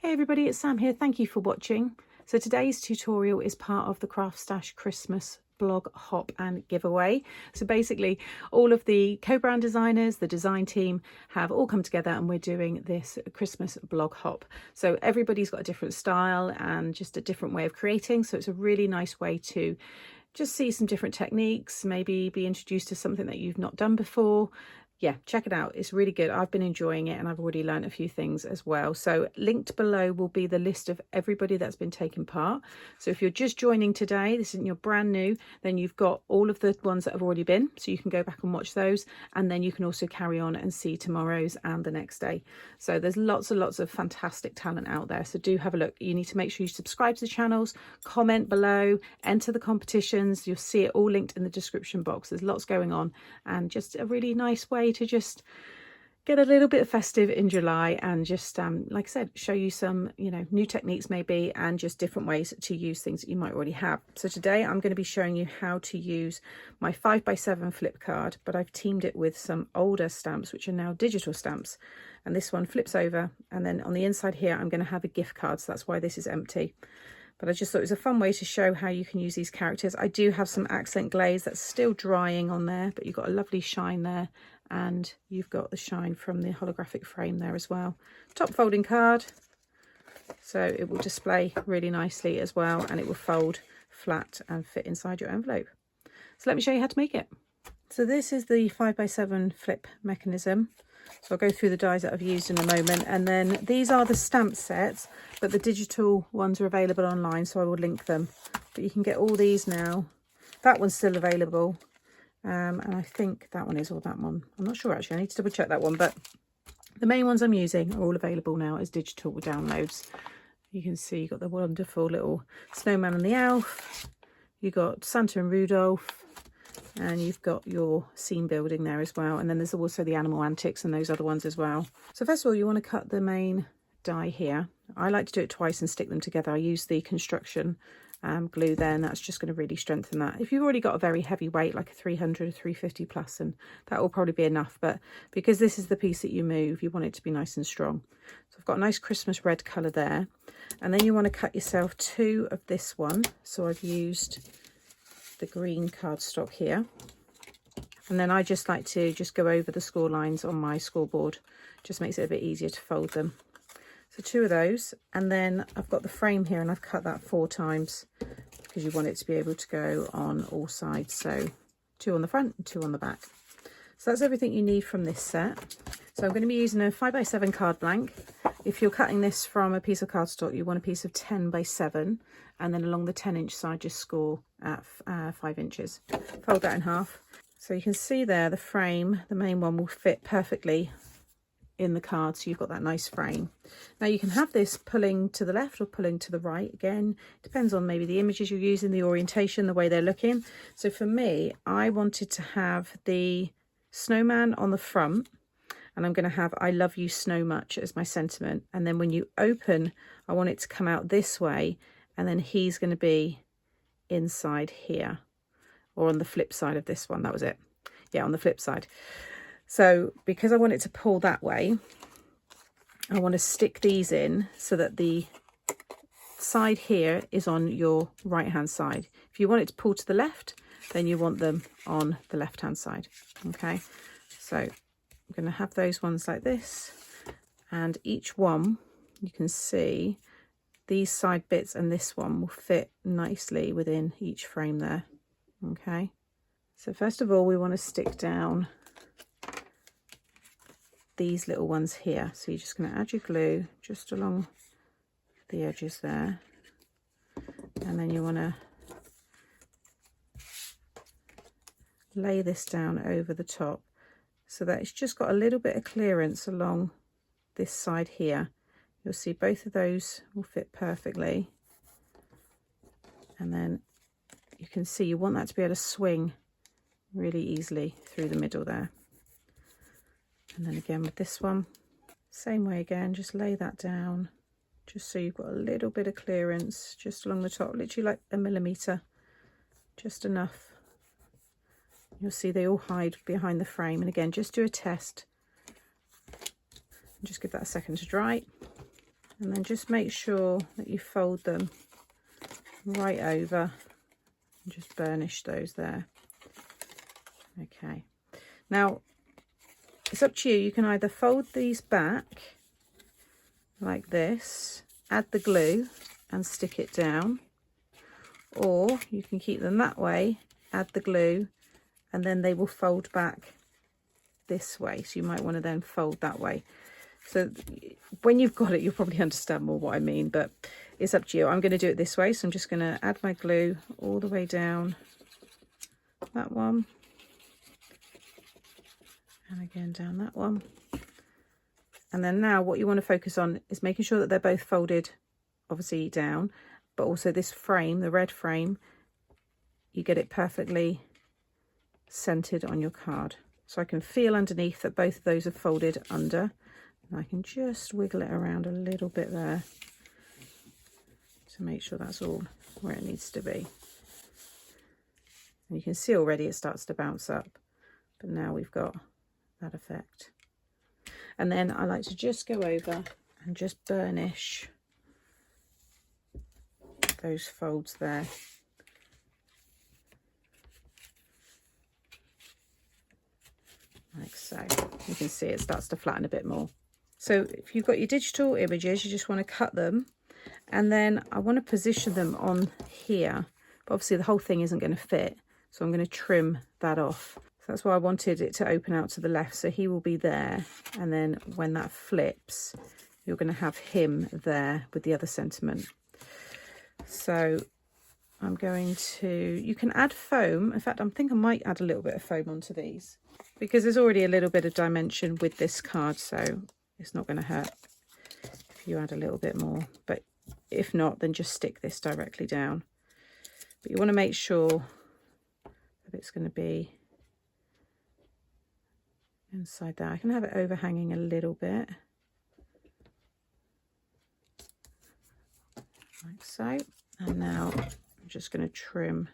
Hey everybody, it's Sam here. Thank you for watching. So today's tutorial is part of the CraftStash Christmas blog hop and giveaway. So basically all of the co-brand designers, the design team have all come together and we're doing this Christmas blog hop. So everybody's got a different style and just a different way of creating. So it's a really nice way to just see some different techniques, maybe be introduced to something that you've not done before. Yeah, check it out. It's really good. I've been enjoying it and I've already learned a few things as well. So linked below will be the list of everybody that's been taking part. So if you're just joining today, this isn't your brand new, then you've got all of the ones that have already been. So you can go back and watch those. And then you can also carry on and see tomorrow's and the next day. So there's lots and lots of fantastic talent out there. So do have a look. You need to make sure you subscribe to the channels, comment below, enter the competitions. You'll see it all linked in the description box. There's lots going on and just a really nice way to just get a little bit festive in July and just like I said, show you some new techniques maybe and just different ways to use things that you might already have. So today I'm going to be showing you how to use my 5x7 flip card, but I've teamed it with some older stamps which are now digital stamps, and this one flips over, and then on the inside here I'm going to have a gift card, so that's why this is empty. But I just thought it was a fun way to show how you can use these characters. I do have some accent glaze that's still drying on there, but you've got a lovely shine there, and you've got the shine from the holographic frame there as well. Top folding card, so it will display really nicely as well, and it will fold flat and fit inside your envelope. So let me show you how to make it. So this is the 5x7 flip mechanism. So I'll go through the dies that I've used in a moment, and then these are the stamp sets, but the digital ones are available online, so I will link them. But you can get all these now. That one's still available, and I think that one is, or that one. I'm not sure actually, I need to double check that one, but the main ones I'm using are all available now as digital downloads. You can see you've got the wonderful little snowman and the elf, you've got Santa and Rudolph, and you've got your scene building there as well, and then there's also the animal antics and those other ones as well. So first of all, you want to cut the main die here. I like to do it twice and stick them together. I use the construction glue there, and that's just going to really strengthen that. If you've already got a very heavy weight like a 300 or 350 plus, and that will probably be enough, but because this is the piece that you move, you want it to be nice and strong. So I've got a nice Christmas red colour there, and then you want to cut yourself two of this one. So I've used the green cardstock here, and then I just like to just go over the score lines on my scoreboard, just makes it a bit easier to fold them. So two of those, and then I've got the frame here and I've cut that 4 times because you want it to be able to go on all sides. So 2 on the front and 2 on the back. So that's everything you need from this set. So I'm going to be using a 5x7 card blank. If you're cutting this from a piece of cardstock, you want a piece of 10x7, and then along the 10-inch side just score at 5 inches. Fold that in half. So you can see there the frame, the main one, will fit perfectly in the card, so you've got that nice frame. Now you can have this pulling to the left or pulling to the right. Again, depends on maybe the images you're using, the orientation, the way they're looking. So for me, I wanted to have the snowman on the front, and I'm going to have I love you so much as my sentiment, and then when you open, I want it to come out this way, and then he's going to be inside here, or on the flip side of this one. That was it, yeah, on the flip side. So because I want it to pull that way, I want to stick these in so that the side here is on your right hand side. If you want it to pull to the left, then you want them on the left hand side. Okay, so I'm going to have those ones like this, and each one, you can see these side bits and this one will fit nicely within each frame there. Okay, so first of all we want to stick down these little ones here. So you're just going to add your glue just along the edges there, and then you want to lay this down over the top so that it's just got a little bit of clearance along this side here. You'll see both of those will fit perfectly, and then you can see you want that to be able to swing really easily through the middle there. And then again with this one, same way again, just lay that down just so you've got a little bit of clearance just along the top, literally like a millimetre, just enough. You'll see they all hide behind the frame, and again just do a test, just give that a second to dry, and then just make sure that you fold them right over and just burnish those there. Okay, now it's up to you. You can either fold these back like this, add the glue and stick it down, or you can keep them that way, add the glue, and then they will fold back this way. So you might want to then fold that way. So when you've got it, you'll probably understand more what I mean, but it's up to you. I'm going to do it this way. So I'm just going to add my glue all the way down that one, and again down that one. And then now what you want to focus on is making sure that they're both folded obviously down, but also this frame, the red frame, you get it perfectly centered on your card. So I can feel underneath that both of those are folded under, and I can just wiggle it around a little bit there to make sure that's all where it needs to be. And you can see already it starts to bounce up, but now we've got that effect. And then I like to just go over and just burnish those folds there. Like so. You can see it starts to flatten a bit more. So if you've got your digital images, you just want to cut them, and then I want to position them on here, but obviously the whole thing isn't going to fit, so I'm going to trim that off. So that's why I wanted it to open out to the left, so he will be there, and then when that flips, you're going to have him there with the other sentiment. So I'm going to, you can add foam. In fact, I think I might add a little bit of foam onto these, because there's already a little bit of dimension with this card, so it's not going to hurt if you add a little bit more. But if not, then just stick this directly down. But you want to make sure that it's going to be inside there. I can have it overhanging a little bit, like so. And now I'm just going to trim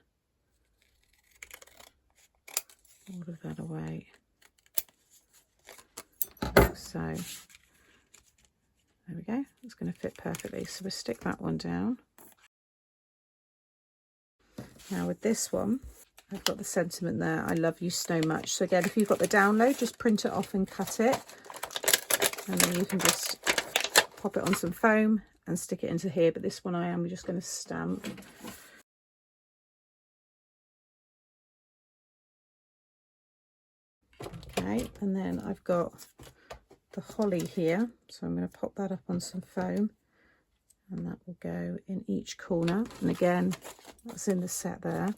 all of that away, like so. There we go. It's going to fit perfectly. So we'll stick that one down. Now with this one, I've got the sentiment there, I love you so much. So again, if you've got the download, just print it off and cut it, and then you can just pop it on some foam and stick it into here. But this one we're just going to stamp. Okay, and then I've got the holly here, so I'm going to pop that up on some foam, and that will go in each corner. And again, that's in the set there.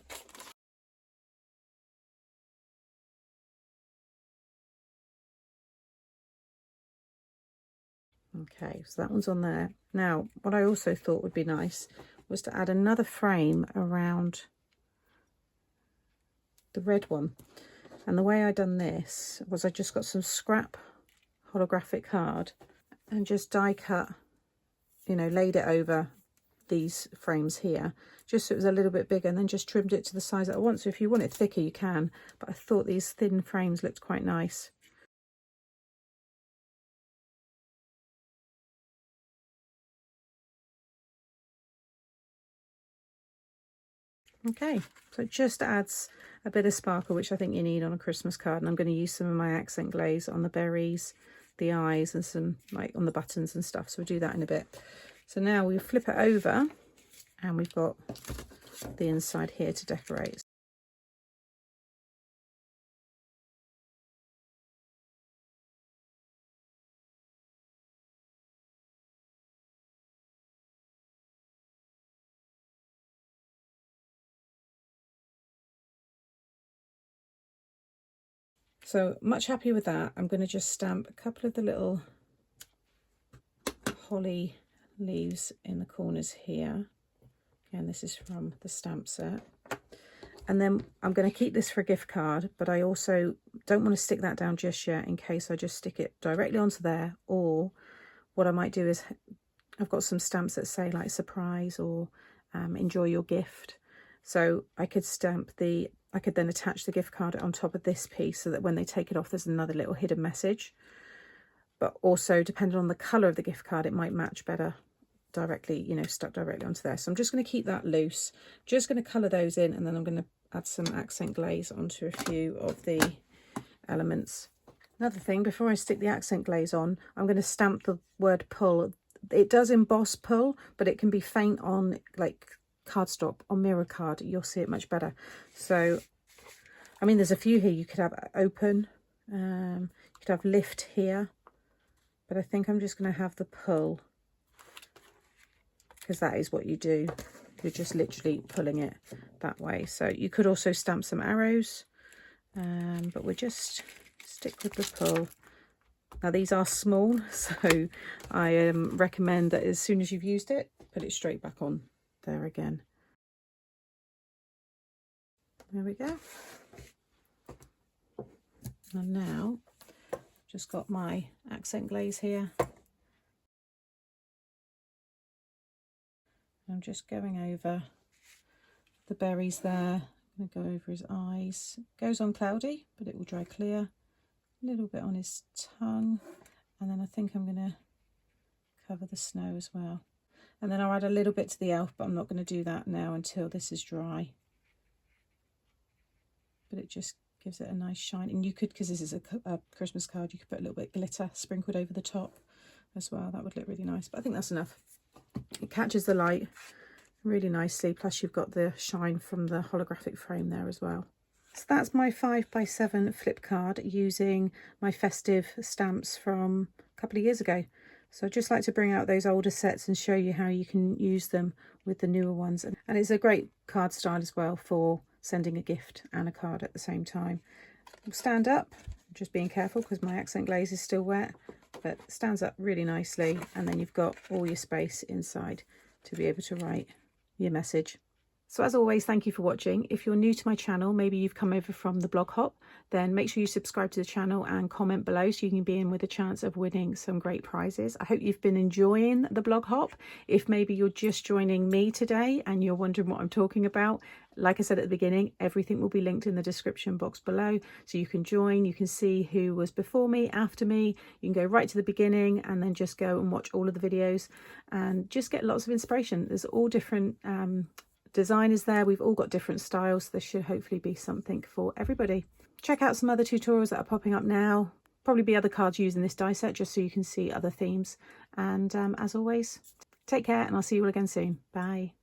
Okay, so that one's on there. Now, what I also thought would be nice was to add another frame around the red one. And the way I done this was I just got some scrap holographic card and just die cut, you know, laid it over these frames here, just so it was a little bit bigger, and then just trimmed it to the size that I want. So if you want it thicker, you can, but I thought these thin frames looked quite nice. Okay, so it just adds a bit of sparkle, which I think you need on a Christmas card. And I'm going to use some of my accent glaze on the berries, the eyes, and some like on the buttons and stuff. So we'll do that in a bit. So now we flip it over, and we've got the inside here to decorate. So much happy with that. I'm going to just stamp a couple of the little holly leaves in the corners here. Again, this is from the stamp set. And then I'm going to keep this for a gift card, but I also don't want to stick that down just yet in case I just stick it directly onto there. Or what I might do is, I've got some stamps that say like surprise or enjoy your gift. So I could I could then attach the gift card on top of this piece so that when they take it off, there's another little hidden message. but also depending on the colour of the gift card, it might match better directly, you know, stuck directly onto there. So I'm just going to keep that loose, just going to colour those in, and then I'm going to add some accent glaze onto a few of the elements. Another thing, before I stick the accent glaze on, I'm going to stamp the word pull. It does emboss pull, but it can be faint on like cardstock, on mirror card. You'll see it much better. So, I mean, there's a few here. You could have open, you could have lift here, but I think I'm just going to have the pull, because that is what you do. You're just literally pulling it that way. So you could also stamp some arrows, but we'll just stick with the pull. Now these are small, so I recommend that as soon as you've used it, put it straight back on there again. There we go. And now just got my accent glaze here. I'm just going over the berries there. I'm going to go over his eyes. It goes on cloudy, but it will dry clear. A little bit on his tongue, and then I think I'm going to cover the snow as well. And then I'll add a little bit to the elf, but I'm not going to do that now until this is dry. But it just gives it a nice shine. And you could, because this is a Christmas card, you could put a little bit of glitter sprinkled over the top as well. That would look really nice, but I think that's enough. It catches the light really nicely, plus you've got the shine from the holographic frame there as well. So that's my 5x7 flip card using my Festive stamps from a couple of years ago. So I'd just like to bring out those older sets and show you how you can use them with the newer ones. And it's a great card style as well for sending a gift and a card at the same time. I'll stand up, just being careful because my accent glaze is still wet, but it stands up really nicely, and then you've got all your space inside to be able to write your message. So as always, thank you for watching. If you're new to my channel, maybe you've come over from the blog hop, then make sure you subscribe to the channel and comment below so you can be in with a chance of winning some great prizes. I hope you've been enjoying the blog hop. If maybe you're just joining me today and you're wondering what I'm talking about, like I said at the beginning, everything will be linked in the description box below, so you can join, you can see who was before me, after me, you can go right to the beginning and then just go and watch all of the videos and just get lots of inspiration. There's all different designers there. We've all got different styles. There should hopefully be something for everybody. Check out some other tutorials that are popping up now. Probably be other cards using this die set just so you can see other themes. And as always, take care and I'll see you all again soon. Bye.